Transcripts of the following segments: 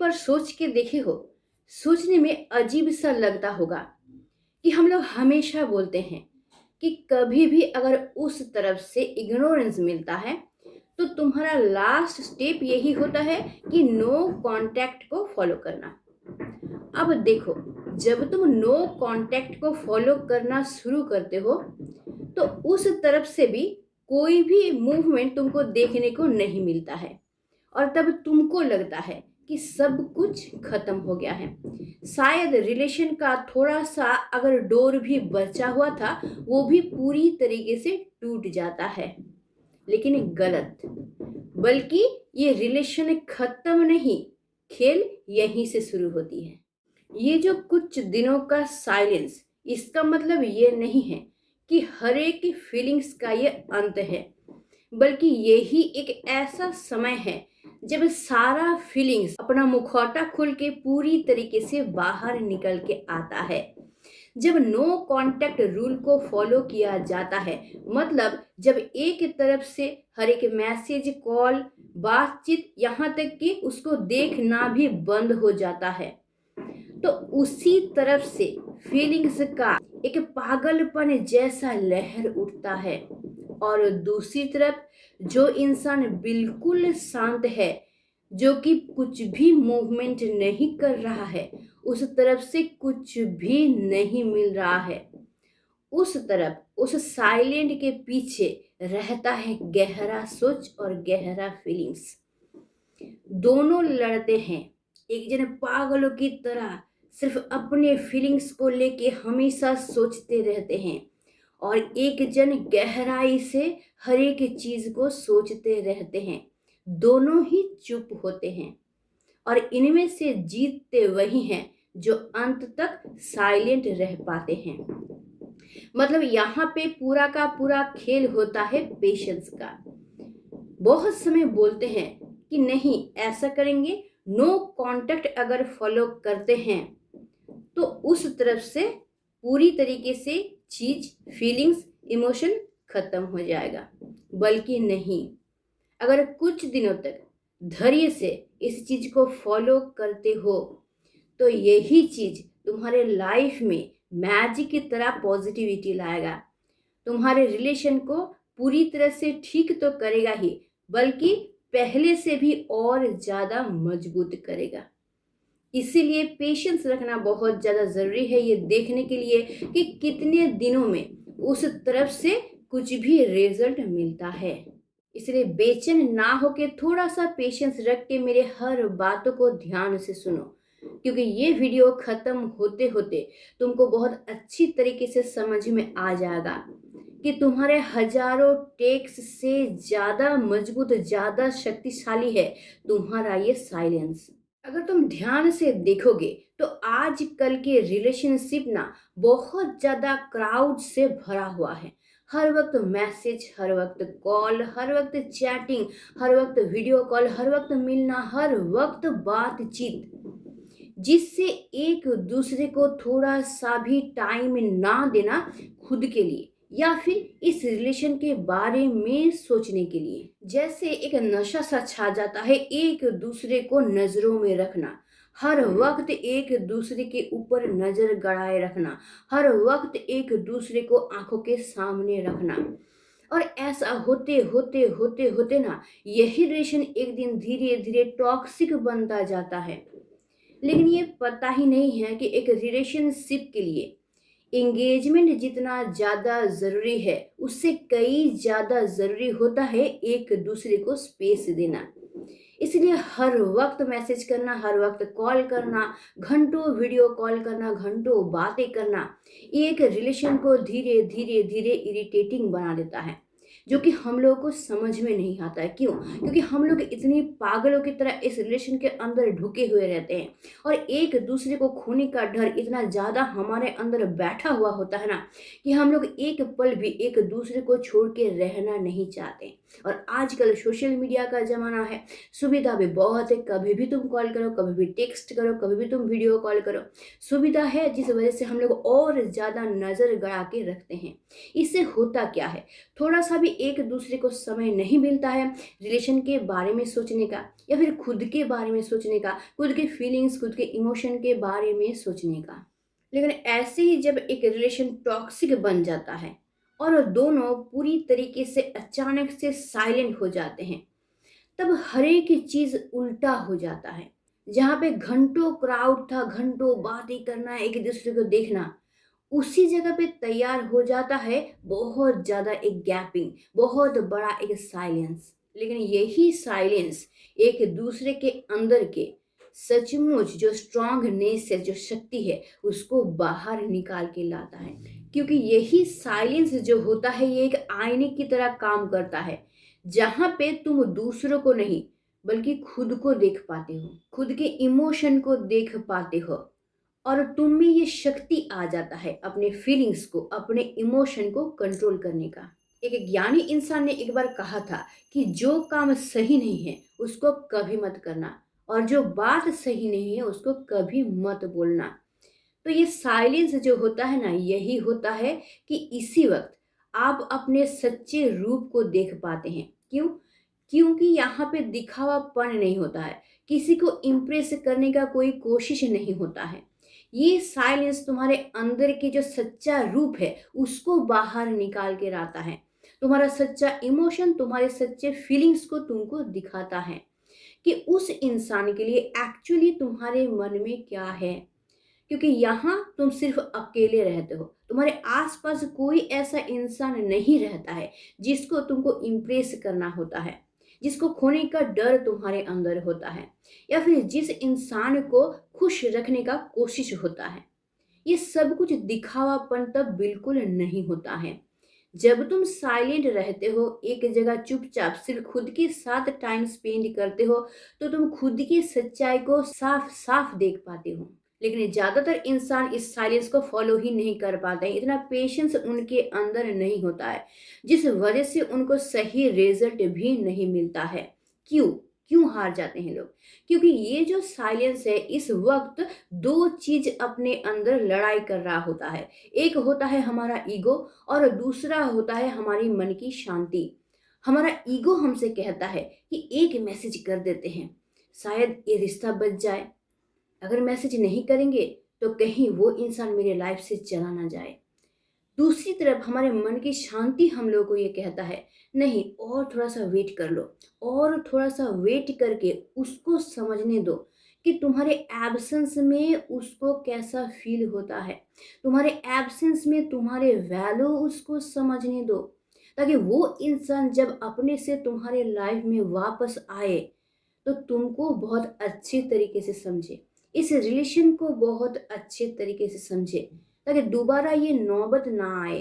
बार सोच के देखे हो? सोचने में अजीब सा लगता होगा कि हम लोग हमेशा बोलते हैं कि कभी भी अगर उस तरफ से इग्नोरेंस मिलता है तो तुम्हारा लास्ट स्टेप यही होता है कि नो कांटेक्ट को फॉलो करना। अब देखो, जब तुम नो कांटेक्ट को फॉलो करना शुरू करते हो तो उस तरफ से भी कोई भी मूवमेंट तुमको देखने को नहीं मिलता है और तब तुमको लगता है कि सब कुछ खत्म हो गया है। शायद रिलेशन का थोड़ा सा अगर डोर भी बचा हुआ था वो भी पूरी तरीके से टूट जाता है। लेकिन गलत, बल्कि ये रिलेशन खत्म नहीं, खेल यहीं से शुरू होती है। ये जो कुछ दिनों का साइलेंस, इसका मतलब ये नहीं है कि हर एक फीलिंग्स का ये अंत है, बल्कि यही एक ऐसा समय है जब सारा फीलिंग्स अपना मुखौटा खोल के पूरी तरीके से बाहर निकल के आता है। जब नो कांटेक्ट रूल को फॉलो किया जाता है, मतलब जब एक तरफ से हर एक मैसेज, कॉल, बातचीत, यहाँ तक कि उसको देखना भी बंद हो जाता है, तो उसी तरफ से फीलिंग्स का एक पागलपन जैसा लहर उठता है। और दूसरी तरफ जो इंसान बिल्कुल शांत है, जो कि कुछ भी मूवमेंट नहीं कर रहा है, उस तरफ से कुछ भी नहीं मिल रहा है, उस तरफ उस साइलेंट के पीछे रहता है गहरा सोच और गहरा फीलिंग्स। दोनों लड़ते हैं, एक जन पागलों की तरह सिर्फ अपने फीलिंग्स को लेके हमेशा सोचते रहते हैं और एक जन गहराई से हर एक चीज को सोचते रहते हैं। दोनों ही चुप होते हैं और इनमें से जीतते वही हैं जो अंत तक साइलेंट रह पाते हैं। मतलब यहाँ पे पूरा का पूरा खेल होता है पेशेंस का। बहुत समय बोलते हैं कि नहीं ऐसा करेंगे, नो कांटेक्ट अगर फॉलो करते हैं तो उस तरफ से पूरी तरीके से चीज, फीलिंग्स, इमोशन खत्म हो जाएगा। बल्कि नहीं, अगर कुछ दिनों तक धैर्य से इस चीज को फॉलो करते हो तो यही चीज तुम्हारे लाइफ में मैजिक की तरह पॉजिटिविटी लाएगा। तुम्हारे रिलेशन को पूरी तरह से ठीक तो करेगा ही, बल्कि पहले से भी और ज्यादा मजबूत करेगा। इसीलिए पेशेंस रखना बहुत ज़्यादा ज़रूरी है, ये देखने के लिए कि कितने दिनों में उस तरफ से कुछ भी रिजल्ट मिलता है। इसलिए बेचैन ना होके थोड़ा सा पेशेंस रख के मेरे हर बातों को ध्यान से सुनो, क्योंकि ये वीडियो ख़त्म होते होते तुमको बहुत अच्छी तरीके से समझ में आ जाएगा कि तुम्हारे हजारों टेक्स से ज़्यादा मजबूत, ज़्यादा शक्तिशाली है तुम्हारा ये साइलेंस। अगर तुम ध्यान से देखोगे तो आजकल के रिलेशनशिप ना बहुत ज़्यादा क्राउड से भरा हुआ है। हर वक्त मैसेज, हर वक्त कॉल, हर वक्त चैटिंग, हर वक्त वीडियो कॉल, हर वक्त मिलना, हर वक्त बातचीत, जिससे एक दूसरे को थोड़ा सा भी टाइम ना देना खुद के लिए या फिर इस रिलेशन के बारे में सोचने के लिए, जैसे एक नशा सा छा जाता है एक दूसरे को नजरों में रखना, हर वक्त एक दूसरे के ऊपर नजर गड़ाए रखना, हर वक्त एक दूसरे को आंखों के सामने रखना। और ऐसा होते होते होते होते ना यही रिलेशन एक दिन धीरे धीरे टॉक्सिक बनता जाता है। लेकिन ये पता ही नहीं है कि एक रिलेशनशिप के लिए एंगेजमेंट जितना ज़्यादा ज़रूरी है, उससे कई ज़्यादा ज़रूरी होता है एक दूसरे को स्पेस देना। इसलिए हर वक्त मैसेज करना, हर वक्त कॉल करना, घंटों वीडियो कॉल करना, घंटों बातें करना, एक रिलेशन को धीरे धीरे धीरे इरिटेटिंग बना देता है, जो कि हम लोगों को समझ में नहीं आता है। क्यों? क्योंकि हम लोग इतनी पागलों की तरह इस रिलेशन के अंदर ढुके हुए रहते हैं और एक दूसरे को खोने का डर इतना ज़्यादा हमारे अंदर बैठा हुआ होता है ना कि हम लोग एक पल भी एक दूसरे को छोड़ के रहना नहीं चाहते। और आजकल सोशल मीडिया का ज़माना है, सुविधा भी बहुत है, कभी भी तुम कॉल करो, कभी भी टेक्स्ट करो, कभी भी तुम वीडियो कॉल करो, सुविधा है, जिस वजह से हम लोग और ज़्यादा नज़र गड़ा के रखते हैं। इससे होता क्या है, थोड़ा सा भी कभी एक दूसरे को समय नहीं मिलता है रिलेशन के बारे में सोचने का, या फिर खुद के बारे में सोचने का, खुद के फीलिंग्स, खुद के इमोशन के बारे में सोचने का। लेकिन ऐसे ही जब एक रिलेशन टॉक्सिक बन जाता है और दोनों पूरी तरीके से अचानक से साइलेंट हो जाते हैं, तब हर एक चीज उल्टा हो जाता है। जहाँ पे घंटों क्राउड था, घंटों बातें करना, एक दूसरे को देखना, उसी जगह पे तैयार हो जाता है बहुत ज़्यादा एक गैपिंग, बहुत बड़ा एक साइलेंस। लेकिन यही साइलेंस एक दूसरे के अंदर के सचमुच जो स्ट्रांगनेस है, जो शक्ति है, उसको बाहर निकाल के लाता है। क्योंकि यही साइलेंस जो होता है ये एक आईने की तरह काम करता है, जहाँ पे तुम दूसरों को नहीं बल्कि खुद को देख पाते हो, खुद के इमोशन को देख पाते हो, और तुम में ये शक्ति आ जाता है अपने फीलिंग्स को, अपने इमोशन को कंट्रोल करने का। एक ज्ञानी इंसान ने एक बार कहा था कि जो काम सही नहीं है उसको कभी मत करना, और जो बात सही नहीं है उसको कभी मत बोलना। तो ये साइलेंस जो होता है ना, यही होता है कि इसी वक्त आप अपने सच्चे रूप को देख पाते हैं। क्यों? क्योंकि यहाँ पे दिखावापन नहीं होता है, किसी को इम्प्रेस करने का कोई कोशिश नहीं होता है। ये साइलेंस तुम्हारे अंदर के जो सच्चा रूप है उसको बाहर निकाल के लाता है। तुम्हारा सच्चा इमोशन, तुम्हारे सच्चे फीलिंग्स को तुमको दिखाता है कि उस इंसान के लिए एक्चुअली तुम्हारे मन में क्या है। क्योंकि यहाँ तुम सिर्फ अकेले रहते हो, तुम्हारे आसपास कोई ऐसा इंसान नहीं रहता है जिसको तुमको इम्प्रेस करना होता है, जिसको खोने का डर तुम्हारे अंदर होता है, या फिर जिस इंसान को खुश रखने का कोशिश होता है। ये सब कुछ दिखावापन तब बिल्कुल नहीं होता है। जब तुम साइलेंट रहते हो, एक जगह चुपचाप सिर्फ खुद के साथ टाइम स्पेंड करते हो, तो तुम खुद की सच्चाई को साफ साफ देख पाते हो। लेकिन ज्यादातर इंसान इस साइलेंस को फॉलो ही नहीं कर पाते हैं, इतना पेशेंस उनके अंदर नहीं होता है, जिस वजह से उनको सही रिजल्ट भी नहीं मिलता है। क्यों? क्यों हार जाते हैं लोग? क्योंकि ये जो साइलेंस है, इस वक्त दो चीज अपने अंदर लड़ाई कर रहा होता है। एक होता है हमारा ईगो, और दूसरा होता है हमारी मन की शांति। हमारा ईगो हमसे कहता है कि एक मैसेज कर देते हैं, शायद ये रिश्ता बच जाए। अगर मैसेज नहीं करेंगे तो कहीं वो इंसान मेरे लाइफ से चला ना जाए। दूसरी तरफ हमारे मन की शांति हम लोगों को ये कहता है, नहीं, और थोड़ा सा वेट कर लो, और थोड़ा सा वेट करके उसको समझने दो कि तुम्हारे एब्सेंस में उसको कैसा फील होता है, तुम्हारे एब्सेंस में तुम्हारे वैल्यू उसको समझने दो, ताकि वो इंसान जब अपने से तुम्हारे लाइफ में वापस आए तो तुमको बहुत अच्छे तरीके से समझे, इस रिलेशन को बहुत अच्छे तरीके से समझे, ताकि दोबारा ये नौबत ना आए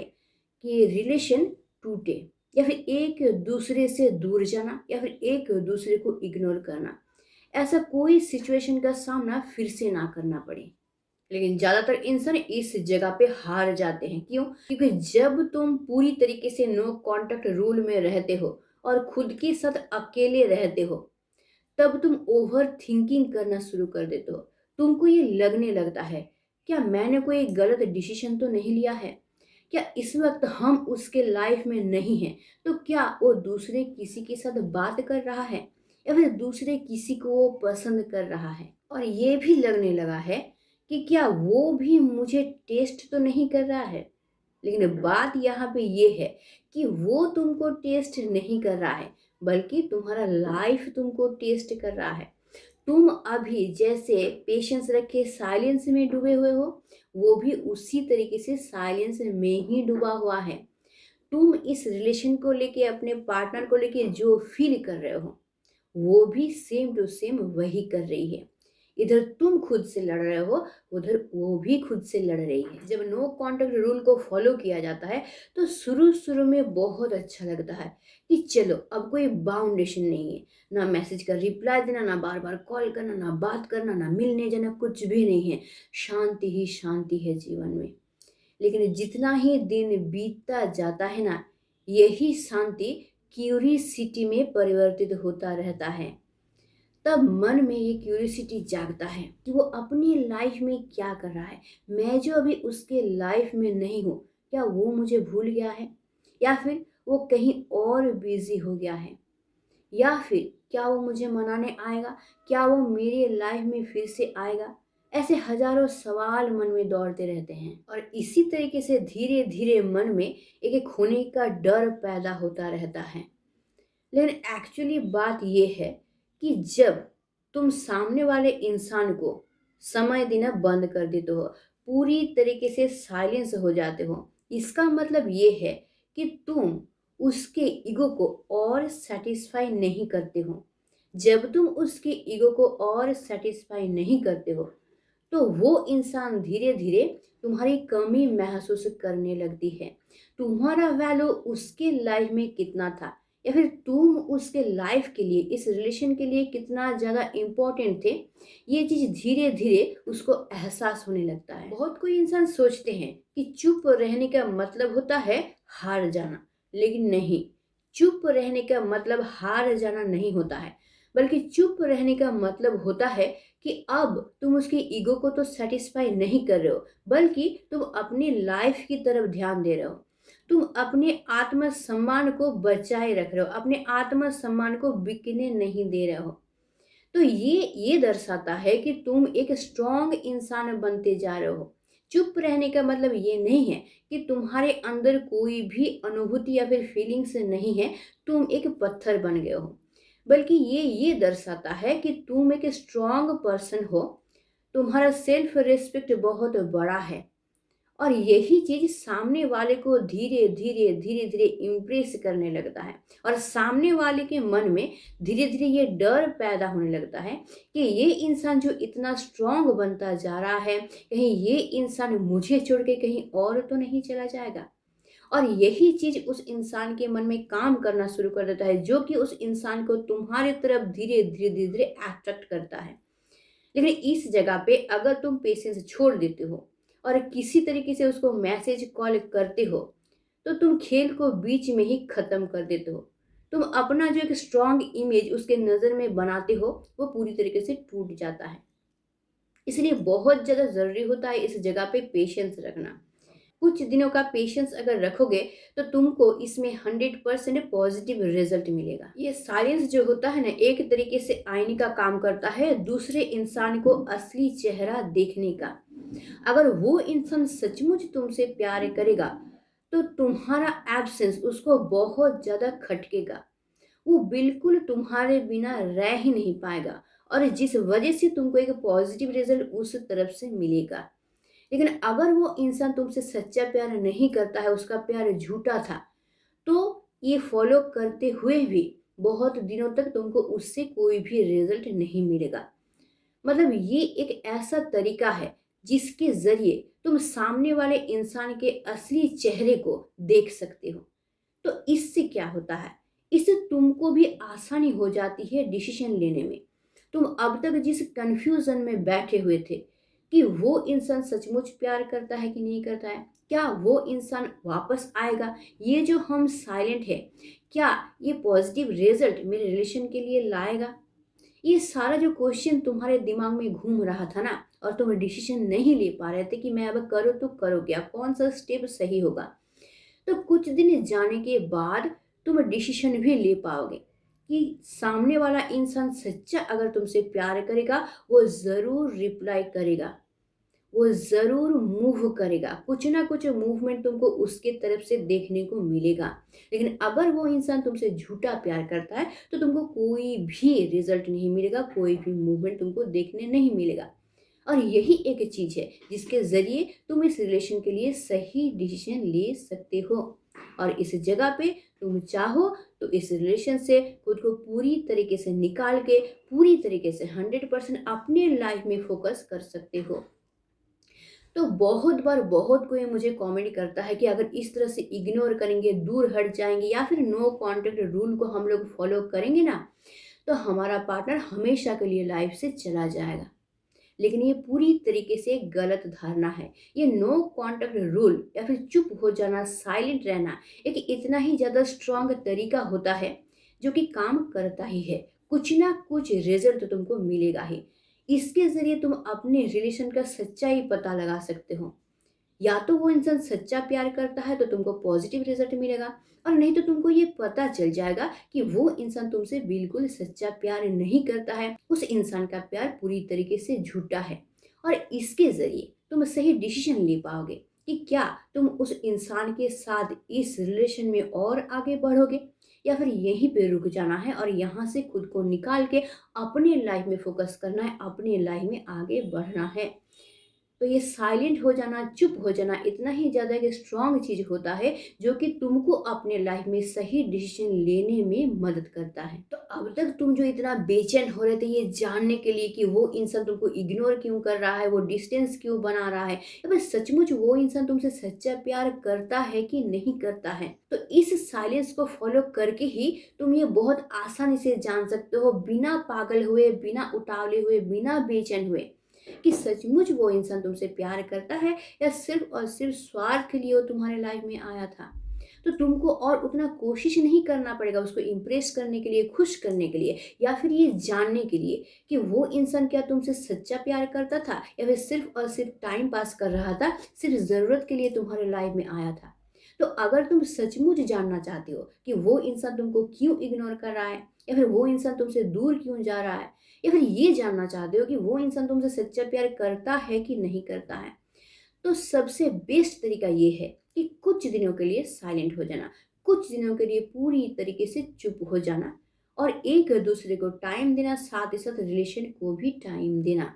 कि रिलेशन टूटे, या फिर एक दूसरे से दूर जाना, या फिर एक दूसरे को इग्नोर करना। ऐसा कोई सिचुएशन का सामना फिर से ना करना पड़े। लेकिन ज़्यादातर इंसान इस जगह पे हार जाते हैं। क्यों? क्योंकि जब तुम पूरी तरीके से नो कॉन्टैक्ट रूल में रहते हो और खुद के साथ अकेले रहते हो, तब तुम ओवर थिंकिंग करना शुरू कर देते हो। तुमको ये लगने लगता है, क्या मैंने कोई गलत डिसीजन तो नहीं लिया है? क्या इस वक्त हम उसके लाइफ में नहीं हैं, तो क्या वो दूसरे किसी के साथ बात कर रहा है, या फिर दूसरे किसी को वो पसंद कर रहा है? और ये भी लगने लगा है कि क्या वो भी मुझे टेस्ट तो नहीं कर रहा है। लेकिन बात यहाँ पे ये है कि वो तुमको टेस्ट नहीं कर रहा है, बल्कि तुम्हारा लाइफ तुमको टेस्ट कर रहा है। तुम अभी जैसे पेशेंस रखे साइलेंस में डूबे हुए हो, वो भी उसी तरीके से साइलेंस में ही डूबा हुआ है। तुम इस रिलेशन को लेके, अपने पार्टनर को लेके जो फील कर रहे हो, वो भी सेम टू सेम वही कर रही है। इधर तुम खुद से लड़ रहे हो, उधर वो भी खुद से लड़ रही है। जब नो कॉन्टैक्ट रूल को फॉलो किया जाता है तो शुरू शुरू में बहुत अच्छा लगता है कि चलो अब कोई बाउंडेशन नहीं है, ना मैसेज का रिप्लाई देना, ना बार बार कॉल करना, ना बात करना, ना मिलने जाना, कुछ भी नहीं है, शांति ही शांति है जीवन में। लेकिन जितना ही दिन बीतता जाता है ना, यही शांति क्यूरियसिटी में परिवर्तित होता रहता है। तब मन में ये क्यूरियोसिटी जागता है कि वो अपनी लाइफ में क्या कर रहा है, मैं जो अभी उसके लाइफ में नहीं हूँ, क्या वो मुझे भूल गया है, या फिर वो कहीं और बिजी हो गया है, या फिर क्या वो मुझे मनाने आएगा, क्या वो मेरी लाइफ में फिर से आएगा। ऐसे हजारों सवाल मन में दौड़ते रहते हैं और इसी तरीके से धीरे धीरे मन में एक खोने का डर पैदा होता रहता है। लेकिन एक्चुअली बात ये है कि जब तुम सामने वाले इंसान को समय देना बंद कर देते हो, पूरी तरीके से साइलेंस हो जाते हो, इसका मतलब ये है कि तुम उसके ईगो को और सेटिस्फाई नहीं करते हो। जब तुम उसके ईगो को और सेटिस्फाई नहीं करते हो, तो वो इंसान धीरे धीरे तुम्हारी कमी महसूस करने लगती है। तुम्हारा वैल्यू उसके लाइफ में कितना था, या फिर तुम उसके लाइफ के लिए, इस रिलेशन के लिए कितना ज़्यादा इम्पोर्टेंट थे, ये चीज़ धीरे धीरे उसको एहसास होने लगता है। बहुत कोई इंसान सोचते हैं कि चुप रहने का मतलब होता है हार जाना, लेकिन नहीं, चुप रहने का मतलब हार जाना नहीं होता है, बल्कि चुप रहने का मतलब होता है कि अब तुम उसके ईगो को तो सेटिस्फाई नहीं कर रहे हो, बल्कि तुम अपनी लाइफ की तरफ ध्यान दे रहे हो। तुम अपने आत्मसम्मान को बचाए रख रहे हो, अपने आत्मसम्मान को बिकने नहीं दे रहे हो। तो ये दर्शाता है कि तुम एक स्ट्रांग इंसान बनते जा रहे हो। चुप रहने का मतलब ये नहीं है कि तुम्हारे अंदर कोई भी अनुभूति या फिर फीलिंग्स नहीं है, तुम एक पत्थर बन गए हो। बल्कि ये दर्शाता है कि तुम एक स्ट्रांग पर्सन हो, तुम्हारा सेल्फ रिस्पेक्ट बहुत बड़ा है, और यही चीज सामने वाले को धीरे धीरे धीरे धीरे इम्प्रेस करने लगता है, और सामने वाले के मन में धीरे धीरे ये डर पैदा होने लगता है कि ये इंसान जो इतना स्ट्रांग बनता जा रहा है, कहीं ये इंसान मुझे छोड़ के कहीं और तो नहीं चला जाएगा। और यही चीज उस इंसान के मन में काम करना शुरू कर देता है, जो कि उस इंसान को तुम्हारी तरफ धीरे धीरे धीरे धीरे अट्रैक्ट करता है। लेकिन इस जगह पे अगर तुम पेशेंस छोड़ देते हो और किसी तरीके से उसको मैसेज कॉल करते हो, तो तुम खेल को बीच में ही खत्म कर देते हो। तुम अपना जो एक स्ट्रांग इमेज उसके नज़र में बनाते हो, वो पूरी तरीके से टूट जाता है। इसलिए बहुत ज़्यादा ज़रूरी होता है इस जगह पे पेशेंस रखना। कुछ दिनों का पेशेंस अगर रखोगे, तो तुमको इसमें 100% पॉजिटिव रिजल्ट मिलेगा। ये साइलेंस जो होता है ना, एक तरीके से आईने का काम करता है दूसरे इंसान को असली चेहरा देखने का। अगर वो इंसान सचमुच तुमसे प्यार करेगा, तो तुम्हारा एब्सेंस उसको बहुत ज़्यादा खटकेगा। वो बिल्कुल तुम्हारे बिना रह ही नहीं पाएगा, और जिस वजह से तुमको एक पॉजिटिव रिजल्ट उस तरफ से मिलेगा। लेकिन अगर वो इंसान तुमसे सच्चा प्यार नहीं करता है, उसका प्यार झूठा था, तो ये फॉलो करते हुए भी बहुत दिनों तक तुमको उससे कोई भी रिजल्ट नहीं मिलेगा। मतलब ये एक ऐसा तरीका है जिसके जरिए तुम सामने वाले इंसान के असली चेहरे को देख सकते हो। तो इससे क्या होता है, इससे तुमको भी आसानी हो जाती है डिसीजन लेने में। तुम अब तक जिस कंफ्यूजन में बैठे हुए थे कि वो इंसान सचमुच प्यार करता है कि नहीं करता है, क्या वो इंसान वापस आएगा, ये जो हम साइलेंट है, क्या ये पॉजिटिव रिजल्ट मेरे रिलेशन के लिए लाएगा, ये सारा जो क्वेश्चन तुम्हारे दिमाग में घूम रहा था ना, और तुम डिसीजन नहीं ले पा रहे थे कि मैं अब करूँ तो करूँ क्या, कौन सा स्टेप सही होगा, तो कुछ दिन जाने के बाद तुम डिसीजन भी ले पाओगे कि सामने वाला इंसान सच्चा अगर तुमसे प्यार करेगा, वो ज़रूर रिप्लाई करेगा, वो ज़रूर मूव करेगा, कुछ ना कुछ मूवमेंट तुमको उसके तरफ से देखने को मिलेगा। लेकिन अगर वो इंसान तुमसे झूठा प्यार करता है, तो तुमको कोई भी रिजल्ट नहीं मिलेगा, कोई भी मूवमेंट तुमको देखने नहीं मिलेगा। और यही एक चीज़ है जिसके ज़रिए तुम इस रिलेशन के लिए सही डिसीजन ले सकते हो। और इस जगह पे तुम चाहो तो इस रिलेशन से खुद को पूरी तरीके से निकाल के पूरी तरीके से 100% अपने लाइफ में फोकस कर सकते हो। तो बहुत बार बहुत कोई मुझे कमेंट करता है कि अगर इस तरह से इग्नोर करेंगे, दूर हट जाएंगे, या फिर नो कांटेक्ट रूल को हम लोग फॉलो करेंगे ना, तो हमारा पार्टनर हमेशा के लिए लाइफ से चला जाएगा। लेकिन ये पूरी तरीके से एक गलत धारणा है। ये नो कांटेक्ट रूल या फिर चुप हो जाना, साइलेंट रहना, एक इतना ही ज़्यादा स्ट्रांग तरीका होता है जो कि काम करता ही है। कुछ ना कुछ रिजल्ट तो तुमको मिलेगा ही। इसके ज़रिए तुम अपने रिलेशन का सच्चाई पता लगा सकते हो। या तो वो इंसान सच्चा प्यार करता है तो तुमको पॉजिटिव रिजल्ट मिलेगा, और नहीं तो तुमको ये पता चल जाएगा कि वो इंसान तुमसे बिल्कुल सच्चा प्यार नहीं करता है, उस इंसान का प्यार पूरी तरीके से झूठा है। और इसके ज़रिए तुम सही डिसीजन ले पाओगे कि क्या तुम उस इंसान के साथ इस रिलेशन में और आगे बढ़ोगे, या फिर यहीं पे रुक जाना है और यहाँ से खुद को निकाल के अपने लाइफ में फोकस करना है, अपने लाइफ में आगे बढ़ना है। तो ये साइलेंट हो जाना, चुप हो जाना इतना ही ज़्यादा एक स्ट्रॉन्ग चीज़ होता है जो कि तुमको अपने लाइफ में सही डिसीजन लेने में मदद करता है। तो अब तक तुम जो इतना बेचैन हो रहे थे ये जानने के लिए कि वो इंसान तुमको इग्नोर क्यों कर रहा है, वो डिस्टेंस क्यों बना रहा है, या फिर सचमुच वो इंसान तुमसे सच्चा प्यार करता है कि नहीं करता है, तो इस साइलेंस को फॉलो करके ही तुम ये बहुत आसानी से जान सकते हो, बिना पागल हुए, बिना उतावले हुए, बिना बेचैन हुए, कि सचमुच वो इंसान तुमसे प्यार करता है या सिर्फ और सिर्फ स्वार्थ के लिए वो तुम्हारे लाइफ में आया था। तो तुमको और उतना कोशिश नहीं करना पड़ेगा उसको इम्प्रेस करने के लिए, खुश करने के लिए, या फिर ये जानने के लिए कि वो इंसान क्या तुमसे सच्चा प्यार करता था या फिर सिर्फ और सिर्फ टाइम पास कर रहा था, सिर्फ ज़रूरत के लिए तुम्हारे लाइफ में आया था। तो अगर तुम सचमुच जानना चाहते हो कि वो इंसान तुमको क्यों इग्नोर कर रहा है, या फिर वो इंसान तुमसे दूर क्यों जा रहा है, या फिर ये जानना चाहते हो कि वो इंसान तुमसे सच्चा प्यार करता है कि नहीं करता है, तो सबसे बेस्ट तरीका ये है कि कुछ दिनों के लिए साइलेंट हो जाना, कुछ दिनों के लिए पूरी तरीके से चुप हो जाना, और एक दूसरे को टाइम देना, साथ ही साथ रिलेशन को भी टाइम देना।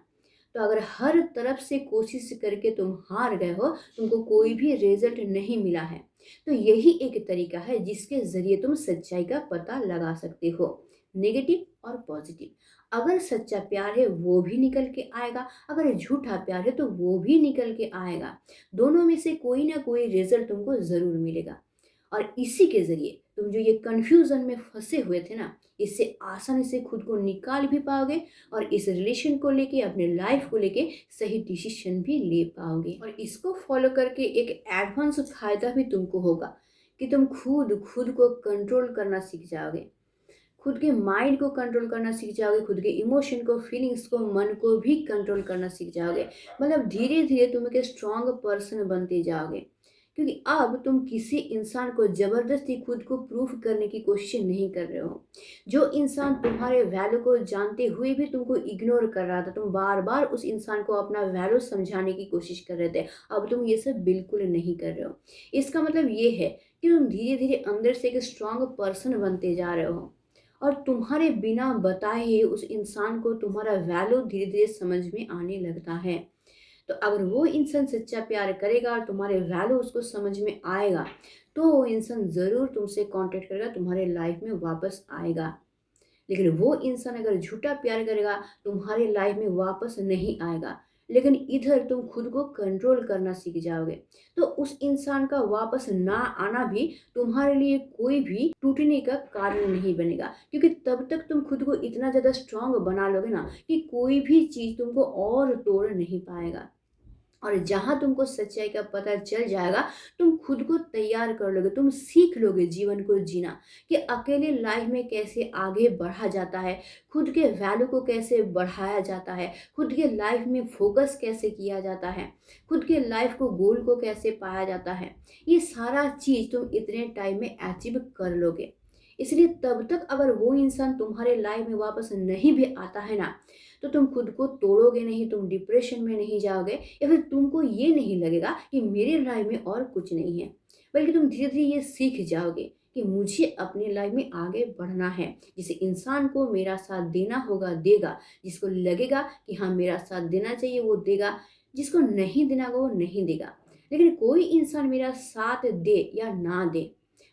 तो अगर हर तरफ से कोशिश करके तुम हार गए हो, तुमको कोई भी रिजल्ट नहीं मिला है, तो यही एक तरीका है जिसके ज़रिए तुम सच्चाई का पता लगा सकते हो, नेगेटिव और पॉजिटिव। अगर सच्चा प्यार है वो भी निकल के आएगा, अगर झूठा प्यार है तो वो भी निकल के आएगा। दोनों में से कोई ना कोई रिजल्ट तुमको ज़रूर मिलेगा। और इसी के ज़रिए तुम जो ये कन्फ्यूज़न में फँसे हुए थे ना, इससे आसानी से खुद को निकाल भी पाओगे, और इस रिलेशन को लेके, अपने लाइफ को लेके सही डिसीजन भी ले पाओगे। और इसको फॉलो करके एक एडवांस फ़ायदा भी तुमको होगा कि तुम खुद खुद को कंट्रोल करना सीख जाओगे, खुद के माइंड को कंट्रोल करना सीख जाओगे, खुद के इमोशन को, फीलिंग्स को, मन को भी कंट्रोल करना सीख जाओगे। मतलब धीरे धीरे तुम एक स्ट्रांग पर्सन बनते जाओगे, क्योंकि अब तुम किसी इंसान को ज़बरदस्ती खुद को प्रूफ करने की कोशिश नहीं कर रहे हो। जो इंसान तुम्हारे वैल्यू को जानते हुए भी तुमको इग्नोर कर रहा था, तुम बार बार उस इंसान को अपना वैल्यू समझाने की कोशिश कर रहे थे, अब तुम ये सब बिल्कुल नहीं कर रहे हो। इसका मतलब ये है कि तुम धीरे धीरे अंदर से एक स्ट्रांग पर्सन बनते जा रहे हो, और तुम्हारे बिना बताए ही उस इंसान को तुम्हारा वैल्यू धीरे धीरे समझ में आने लगता है। तो अगर वो इंसान सच्चा प्यार करेगा और तुम्हारे वैल्यू उसको समझ में आएगा, तो वो इंसान ज़रूर तुमसे कांटेक्ट करेगा, तुम्हारे लाइफ में वापस आएगा। लेकिन वो इंसान अगर झूठा प्यार करेगा, तुम्हारे लाइफ में वापस नहीं आएगा। लेकिन इधर तुम खुद को कंट्रोल करना सीख जाओगे, तो उस इंसान का वापस ना आना भी तुम्हारे लिए कोई भी टूटने का कारण नहीं बनेगा, क्योंकि तब तक तुम खुद को इतना ज़्यादा स्ट्रांग बना लोगे ना कि कोई भी चीज़ तुमको और तोड़ नहीं पाएगा। और जहाँ तुमको सच्चाई का पता चल जाएगा, तुम खुद को तैयार कर लोगे, तुम सीख लोगे जीवन को जीना, कि अकेले लाइफ में कैसे आगे बढ़ा जाता है, खुद के वैल्यू को कैसे बढ़ाया जाता है, खुद के लाइफ में फोकस कैसे किया जाता है, खुद के लाइफ को गोल को कैसे पाया जाता है। ये सारा चीज़ तुम इतने टाइम में अचीव कर लोगे। इसलिए तब तक अगर वो इंसान तुम्हारे लाइफ में वापस नहीं भी आता है ना, तो तुम खुद को तोड़ोगे नहीं, तुम डिप्रेशन में नहीं जाओगे, या फिर तुमको ये नहीं लगेगा कि मेरे लाइफ में और कुछ नहीं है, बल्कि तुम धीरे धीरे ये सीख जाओगे कि मुझे अपनी लाइफ में आगे बढ़ना है। जिस इंसान को मेरा साथ देना होगा देगा, जिसको लगेगा कि हाँ मेरा साथ देना चाहिए वो देगा, जिसको नहीं देना होगा वो नहीं देगा। लेकिन कोई इंसान मेरा साथ दे या ना दे,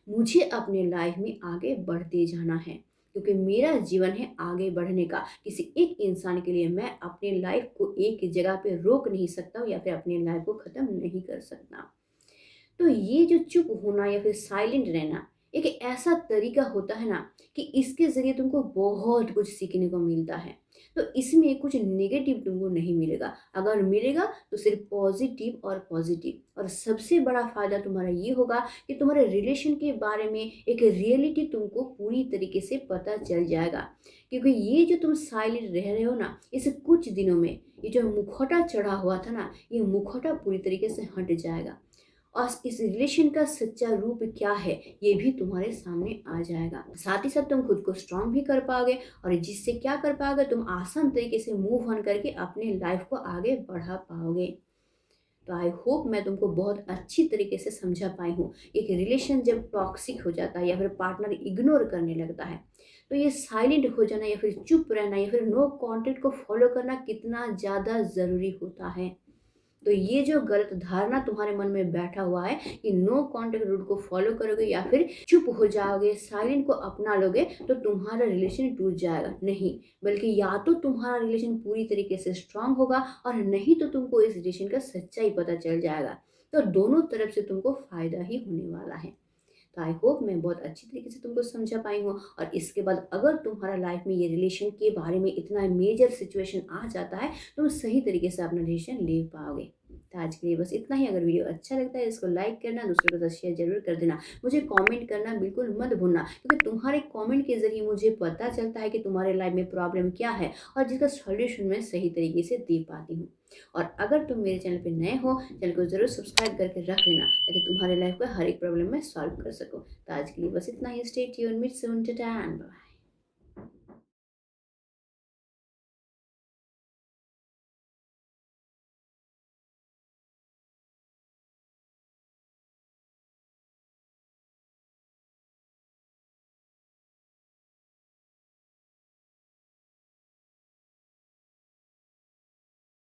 मुझे अपने लाइफ में आगे बढ़ते जाना है, क्योंकि मेरा जीवन है आगे बढ़ने का। किसी एक इंसान के लिए मैं अपने लाइफ को एक जगह पे रोक नहीं सकता हूँ, या फिर अपने लाइफ को ख़त्म नहीं कर सकता। तो ये जो चुप होना या फिर साइलेंट रहना एक ऐसा तरीका होता है ना कि इसके ज़रिए तुमको बहुत कुछ सीखने को मिलता है। तो इसमें कुछ नेगेटिव तुमको नहीं मिलेगा, अगर मिलेगा तो सिर्फ पॉजिटिव और पॉजिटिव। और सबसे बड़ा फ़ायदा तुम्हारा ये होगा कि तुम्हारे रिलेशन के बारे में एक रियलिटी तुमको पूरी तरीके से पता चल जाएगा। क्योंकि ये जो तुम साइलेंट रह रहे हो ना, इस कुछ दिनों में ये जो मुखौटा चढ़ा हुआ था ना, ये मुखौटा पूरी तरीके से हट जाएगा और इस रिलेशन का सच्चा रूप क्या है ये भी तुम्हारे सामने आ जाएगा। साथ ही साथ तुम खुद को स्ट्रांग भी कर पाओगे और जिससे क्या कर पाओगे, तुम आसान तरीके से मूव ऑन करके अपने लाइफ को आगे बढ़ा पाओगे। तो आई होप मैं तुमको बहुत अच्छी तरीके से समझा पाई हूँ। एक रिलेशन जब टॉक्सिक हो जाता है या फिर पार्टनर इग्नोर करने लगता है, तो ये साइलेंट हो जाना या फिर चुप रहना या फिर नो कांटेक्ट को फॉलो करना कितना ज़्यादा ज़रूरी होता है। तो ये जो गलत धारणा तुम्हारे मन में बैठा हुआ है कि नो कांटेक्ट रूल को फॉलो करोगे या फिर चुप हो जाओगे, साइलेंट को अपना लोगे, तो तुम्हारा रिलेशन टूट जाएगा, नहीं, बल्कि या तो तुम्हारा रिलेशन पूरी तरीके से स्ट्रांग होगा और नहीं तो तुमको इस रिलेशन का सच्चाई पता चल जाएगा। तो दोनों तरफ से तुमको फायदा ही होने वाला है। तो आई होप मैं बहुत अच्छी तरीके से तुमको समझा पाई हूँ। और इसके बाद अगर तुम्हारा लाइफ में ये रिलेशन के बारे में इतना मेजर सिचुएशन आ जाता है, तो तुम सही तरीके से अपना डिसीजन ले पाओगे। तो आज के लिए बस इतना ही। अगर वीडियो अच्छा लगता है इसको लाइक करना, दूसरों के साथ शेयर जरूर कर देना, मुझे कमेंट करना बिल्कुल मत भूलना, क्योंकि तुम्हारे कमेंट के जरिए मुझे पता चलता है कि तुम्हारे लाइफ में प्रॉब्लम क्या है और जिसका सॉल्यूशन मैं सही तरीके से दे पाती हूँ। और अगर तुम मेरे चैनल पे नए हो, चैनल को ज़रूर सब्सक्राइब करके रख लेना, ताकि तुम्हारे लाइफ का हर एक प्रॉब्लम मैं सॉल्व कर सकूँ। तो आज के लिए बस इतना ही। Stay tuned, meet soon, tata and bye.